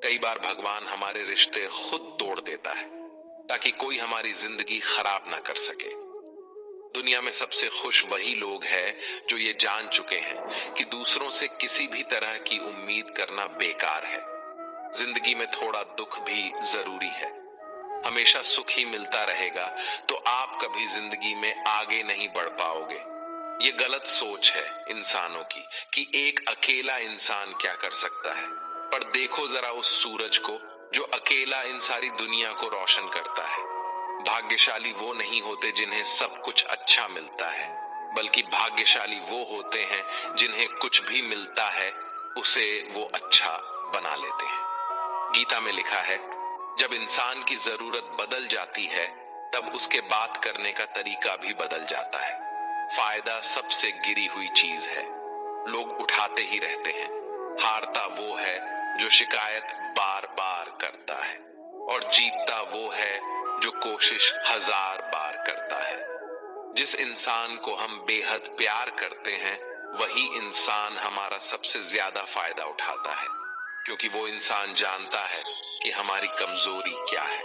कई बार भगवान हमारे रिश्ते खुद तोड़ देता है ताकि कोई हमारी जिंदगी खराब ना कर सके। दुनिया में सबसे खुश वही लोग हैं जो ये जान चुके हैं कि दूसरों से किसी भी तरह की उम्मीद करना बेकार है। जिंदगी में थोड़ा दुख भी जरूरी है। हमेशा सुख ही मिलता रहेगा तो आप कभी जिंदगी में आगे नहीं बढ़ पाओगे। ये गलत सोच है इंसानों की कि एक अकेला इंसान क्या कर सकता है। पर देखो जरा उस सूरज को जो अकेला इन सारी दुनिया को रोशन करता है। भाग्यशाली वो नहीं होते जिन्हें सब कुछ अच्छा मिलता है, बल्कि भाग्यशाली वो होते हैं जिन्हें कुछ भी मिलता है उसे वो अच्छा बना लेते हैं। गीता में लिखा है, जब इंसान की जरूरत बदल जाती है तब उसके बात करने का तरीका भी बदल जाता है। फायदा सबसे गिरी हुई चीज है, लोग उठाते ही रहते हैं। हारता वो है जो शिकायत बार बार करता है, और जीतता वो है जो कोशिश 1000 बार करता है। जिस इंसान को हम बेहद प्यार करते हैं वही इंसान हमारा सबसे ज्यादा फायदा उठाता है, क्योंकि वो इंसान जानता है कि हमारी कमजोरी क्या है।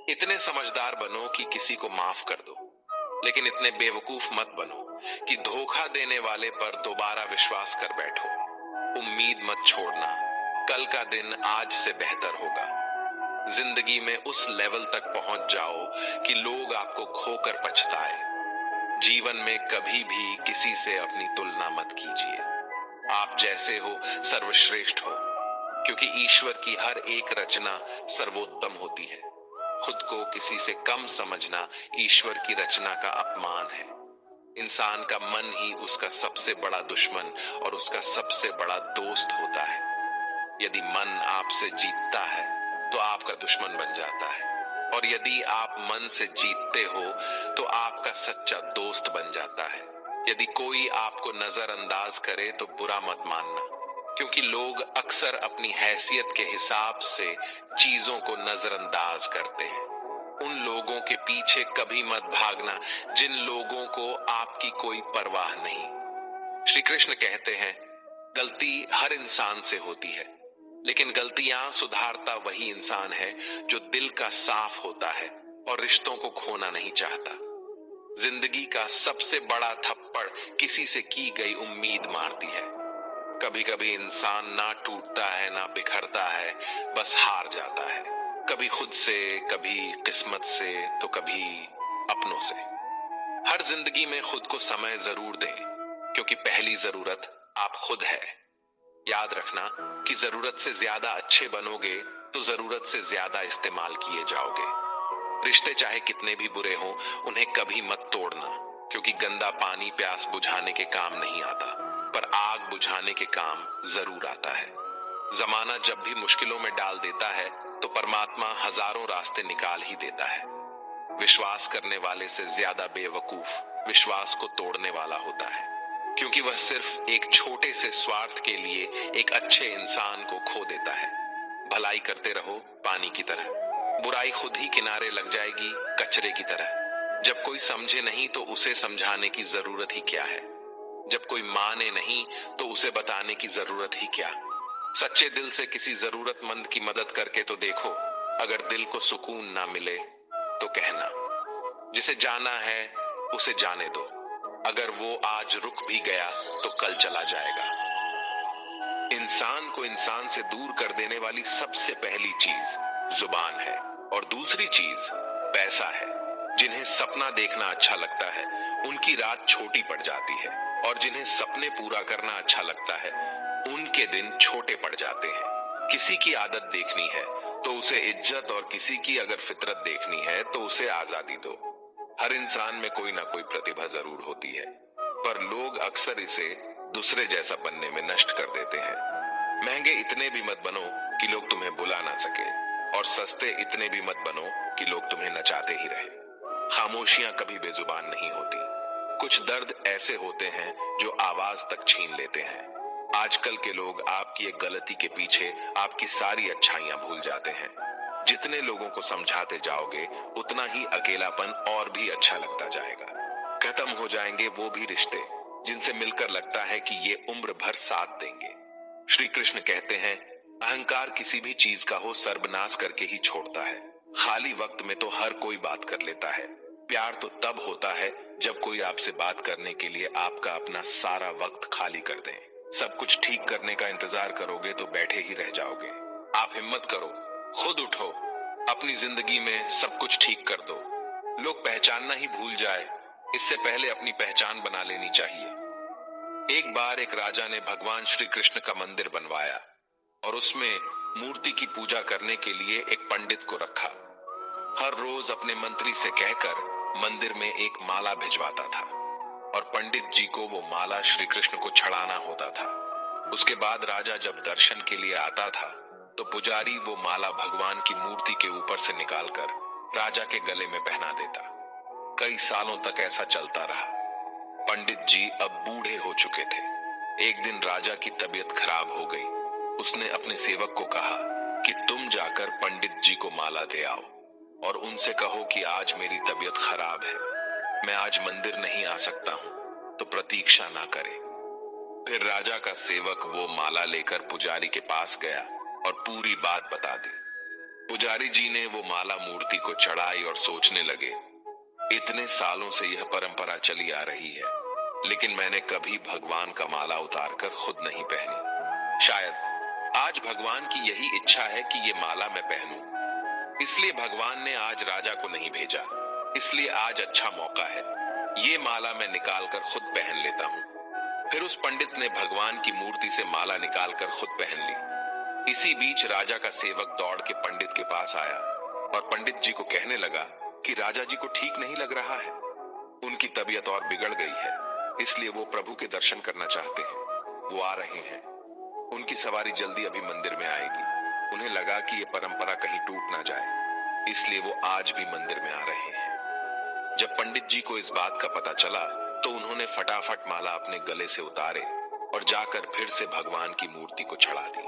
इतने समझदार बनो कि किसी को माफ कर दो, लेकिन इतने बेवकूफ मत बनो कि धोखा देने वाले पर दोबारा विश्वास कर बैठो। उम्मीद मत छोड़ना, कल का दिन आज से बेहतर होगा। जिंदगी में उस लेवल तक पहुंच जाओ कि लोग आपको खोकर पछताए। जीवन में कभी भी किसी से अपनी तुलना मत कीजिए। आप जैसे हो सर्वश्रेष्ठ हो, क्योंकि ईश्वर की हर एक रचना सर्वोत्तम होती है। खुद को किसी से कम समझना ईश्वर की रचना का अपमान है। इंसान का मन ही उसका सबसे बड़ा दुश्मन और उसका सबसे बड़ा दोस्त होता है। यदि मन आपसे जीतता है तो आपका दुश्मन बन जाता है, और यदि आप मन से जीतते हो तो आपका सच्चा दोस्त बन जाता है। यदि कोई आपको नजरअंदाज करे तो बुरा मत मानना, क्योंकि लोग अक्सर अपनी हैसियत के हिसाब से चीजों को नजरअंदाज करते हैं। उन लोगों के पीछे कभी मत भागना जिन लोगों को आपकी कोई परवाह नहीं। श्री कृष्ण कहते हैं, गलती हर इंसान से होती है, लेकिन गलतियां सुधारता वही इंसान है जो दिल का साफ होता है और रिश्तों को खोना नहीं चाहता। जिंदगी का सबसे बड़ा थप्पड़ किसी से की गई उम्मीद मारती है। कभी कभी इंसान ना टूटता है ना बिखरता है, बस हार जाता है। कभी खुद से, कभी किस्मत से, तो कभी अपनों से। हर जिंदगी में खुद को समय जरूर दें, क्योंकि पहली जरूरत आप खुद है। याद रखना कि जरूरत से ज्यादा अच्छे बनोगे तो जरूरत से ज्यादा इस्तेमाल किए जाओगे। रिश्ते चाहे कितने भी बुरे हों, उन्हें कभी मत तोड़ना, क्योंकि गंदा पानी प्यास बुझाने के काम नहीं आता, पर आग बुझाने के काम जरूर आता है। जमाना जब भी मुश्किलों में डाल देता है तो परमात्मा हजारों रास्ते निकाल ही देता है। विश्वास करने वाले से ज्यादा बेवकूफ विश्वास को तोड़ने वाला होता है, क्योंकि वह सिर्फ एक छोटे से स्वार्थ के लिए एक अच्छे इंसान को खो देता है। भलाई करते रहो पानी की तरह, बुराई खुद ही किनारे लग जाएगी कचरे की तरह। जब कोई समझे नहीं तो उसे समझाने की जरूरत ही क्या है। जब कोई माने नहीं तो उसे बताने की जरूरत ही क्या। सच्चे दिल से किसी जरूरतमंद की मदद करके तो देखो, अगर दिल को सुकून ना मिले तो कहना, जिसे जाना है उसे जाने दो, अगर वो आज रुक भी गया तो कल चला जाएगा। इंसान को इंसान से दूर कर देने वाली सबसे पहली चीज जुबान है, और दूसरी चीज पैसा है। जिन्हें सपना देखना अच्छा लगता है उनकी रात छोटी पड़ जाती है, और जिन्हें सपने पूरा करना अच्छा लगता है उनके दिन छोटे पड़ जाते हैं। किसी की आदत देखनी है तो उसे इज्जत, और किसी की अगर फितरत देखनी है तो उसे आजादी दो। हर इंसान में कोई ना कोई प्रतिभा जरूर होती है, पर लोग अक्सर इसे दूसरे जैसा बनने में नष्ट कर देते हैं। महंगे इतने भी मत बनो कि लोग तुम्हें बुला ना सके, और सस्ते इतने भी मत बनो कि लोग तुम्हें नचाते ही रहे। खामोशियां कभी बेजुबान नहीं होती। कुछ दर्द ऐसे होते हैं जो आवाज तक छीन लेते हैं। आजकल के लोग आपकी एक गलती के पीछे आपकी सारी अच्छाइयां भूल जाते हैं। जितने लोगों को समझाते जाओगे उतना ही अकेलापन और भी अच्छा लगता जाएगा। खत्म हो जाएंगे वो भी रिश्ते जिनसे मिलकर लगता है कि ये उम्र भर साथ देंगे। श्री कृष्ण कहते हैं, अहंकार किसी भी चीज का हो सर्वनाश करके ही छोड़ता है। खाली वक्त में तो हर कोई बात कर लेता है। प्यार तो तब होता है जब कोई आपसे बात करने के लिए आपका अपना सारा वक्त खाली कर दे। सब कुछ ठीक करने का इंतजार करोगे तो बैठे ही रह जाओगे। आप हिम्मत करो, खुद उठो, अपनी जिंदगी में सब कुछ ठीक कर दो। लोग पहचानना ही भूल जाए, इससे पहले अपनी पहचान बना लेनी चाहिए। एक बार एक राजा ने भगवान श्री कृष्ण का मंदिर बनवाया और उसमें मूर्ति की पूजा करने के लिए एक पंडित को रखा। हर रोज अपने मंत्री से कहकर मंदिर में एक माला भिजवाता था और पंडित जी को वो माला श्री कृष्ण को चढ़ाना होता था। उसके बाद राजा जब दर्शन के लिए आता था तो पुजारी वो माला भगवान की मूर्ति के ऊपर से निकालकर राजा के गले में पहना देता। कई सालों तक ऐसा चलता रहा। पंडित जी अब बूढ़े हो चुके थे। एक दिन राजा की तबीयत खराब हो गई। उसने अपने सेवक को कहा कि तुम जाकर पंडित जी को माला दे आओ और उनसे कहो कि आज मेरी तबीयत खराब है, मैं आज मंदिर नहीं आ सकता हूं, तो प्रतीक्षा ना करे। फिर राजा का सेवक वो माला लेकर पुजारी के पास गया और पूरी बात बता दी। पुजारी जी ने वो माला मूर्ति को चढ़ाई और सोचने लगे, इतने सालों से यह परंपरा चली आ रही है, लेकिन मैंने कभी भगवान का माला उतारकर खुद नहीं पहनी। शायद आज भगवान की यही इच्छा है कि ये माला मैं पहनूं। इसलिए भगवान ने आज राजा को नहीं भेजा। इसलिए आज अच्छा मौका है, ये माला मैं निकालकर खुद पहन लेता हूं। फिर उस पंडित ने भगवान की मूर्ति से माला निकालकर खुद पहन ली। इसी बीच राजा का सेवक दौड़ के पंडित के पास आया और पंडित जी को कहने लगा कि राजा जी को ठीक नहीं लग रहा है, उनकी तबीयत और बिगड़ गई है, इसलिए वो प्रभु के दर्शन करना चाहते हैं। वो आ रहे हैं, उनकी सवारी जल्दी अभी मंदिर में आएगी। उन्हें लगा कि ये परंपरा कहीं टूट ना जाए, इसलिए वो आज भी मंदिर में आ रहे हैं। जब पंडित जी को इस बात का पता चला तो उन्होंने फटाफट माला अपने गले से उतारे और जाकर फिर से भगवान की मूर्ति को चढ़ा दी।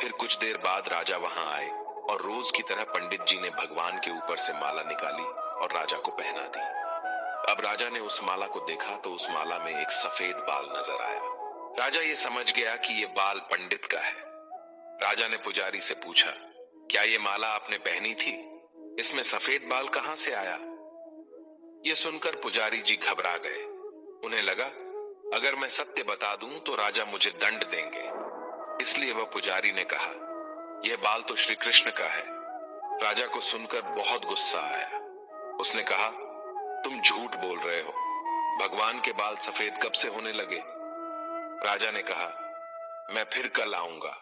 फिर कुछ देर बाद राजा वहां आए और रोज की तरह पंडित जी ने भगवान के ऊपर से माला निकाली और राजा को पहना दी। अब राजा ने उस माला को देखा तो उस माला में एक सफेद बाल नजर आया। राजा ये समझ गया कि ये बाल पंडित का है। राजा ने पुजारी से पूछा, क्या ये माला आपने पहनी थी? इसमें सफेद बाल कहां से आया? ये सुनकर पुजारी जी घबरा गए। उन्हें लगा, अगर मैं सत्य बता दूं तो राजा मुझे दंड देंगे। इसलिए वह पुजारी ने कहा, यह बाल तो श्री कृष्ण का है। राजा को सुनकर बहुत गुस्सा आया। उसने कहा, तुम झूठ बोल रहे हो, भगवान के बाल सफेद कब से होने लगे? राजा ने कहा, मैं फिर कल आऊंगा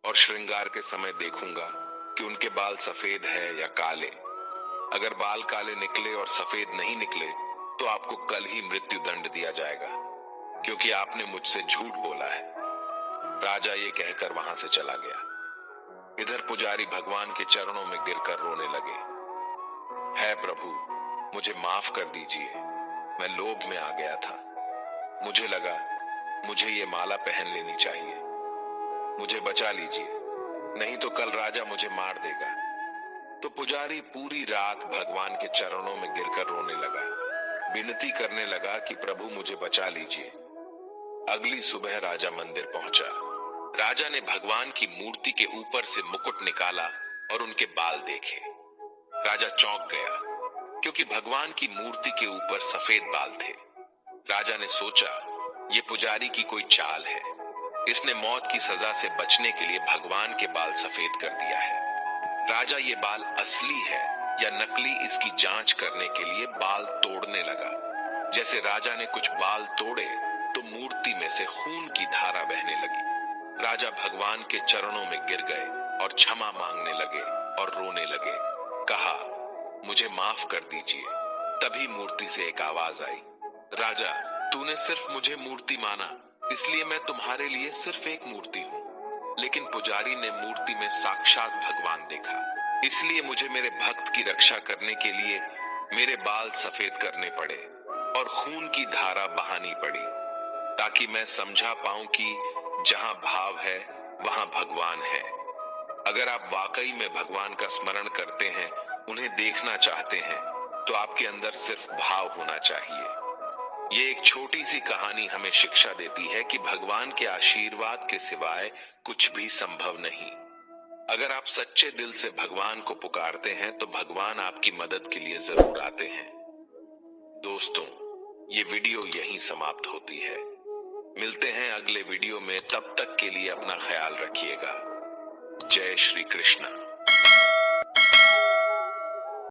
और श्रृंगार के समय देखूंगा कि उनके बाल सफेद है या काले। अगर बाल काले निकले और सफेद नहीं निकले तो आपको कल ही मृत्यु दंड दिया जाएगा, क्योंकि आपने मुझसे झूठ बोला है। राजा ये कहकर वहां से चला गया। इधर पुजारी भगवान के चरणों में गिरकर रोने लगे, है प्रभु, मुझे माफ कर दीजिए, मैं लोभ में आ गया था। मुझे लगा मुझे ये माला पहन लेनी चाहिए। मुझे बचा लीजिए, नहीं तो कल राजा मुझे मार देगा। तो पुजारी पूरी रात भगवान के चरणों में गिरकर रोने लगा, विनती करने लगा कि प्रभु मुझे बचा लीजिए। अगली सुबह राजा मंदिर पहुंचा। राजा ने भगवान की मूर्ति के ऊपर से मुकुट निकाला और उनके बाल देखे। राजा चौंक गया, क्योंकि भगवान की मूर्ति के ऊपर सफेद बाल थे। राजा ने सोचा, ये पुजारी की कोई चाल है, इसने मौत की सजा से बचने के लिए भगवान के बाल सफेद कर दिया है। राजा ये बाल असली है या नकली, इसकी जांच करने के लिए बाल तोड़ने लगा। जैसे राजा ने कुछ बाल तोड़े तो मूर्ति में से खून की धारा बहने लगी। राजा भगवान के चरणों में गिर गए और क्षमा मांगने लगे और रोने लगे। कहा, मुझे माफ कर दीजिए। तभी मूर्ति से एक आवाज आई, राजा, तूने सिर्फ मुझे मूर्ति माना, इसलिए मैं तुम्हारे लिए सिर्फ एक मूर्ति हूं। लेकिन पुजारी ने मूर्ति में साक्षात भगवान देखा, इसलिए मुझे मेरे भक्त की रक्षा करने के लिए मेरे बाल सफेद करने पड़े और खून की धारा बहानी पड़ी, ताकि मैं समझा पाऊं कि जहां भाव है वहां भगवान है। अगर आप वाकई में भगवान का स्मरण करते हैं, उन्हें देखना चाहते हैं, तो आपके अंदर सिर्फ भाव होना चाहिए। ये एक छोटी सी कहानी हमें शिक्षा देती है कि भगवान के आशीर्वाद के सिवाय कुछ भी संभव नहीं। अगर आप सच्चे दिल से भगवान को पुकारते हैं तो भगवान आपकी मदद के लिए जरूर आते हैं। दोस्तों, ये वीडियो यहीं समाप्त होती है। मिलते हैं अगले वीडियो में, तब तक के लिए अपना ख्याल रखिएगा। जय श्री कृष्ण।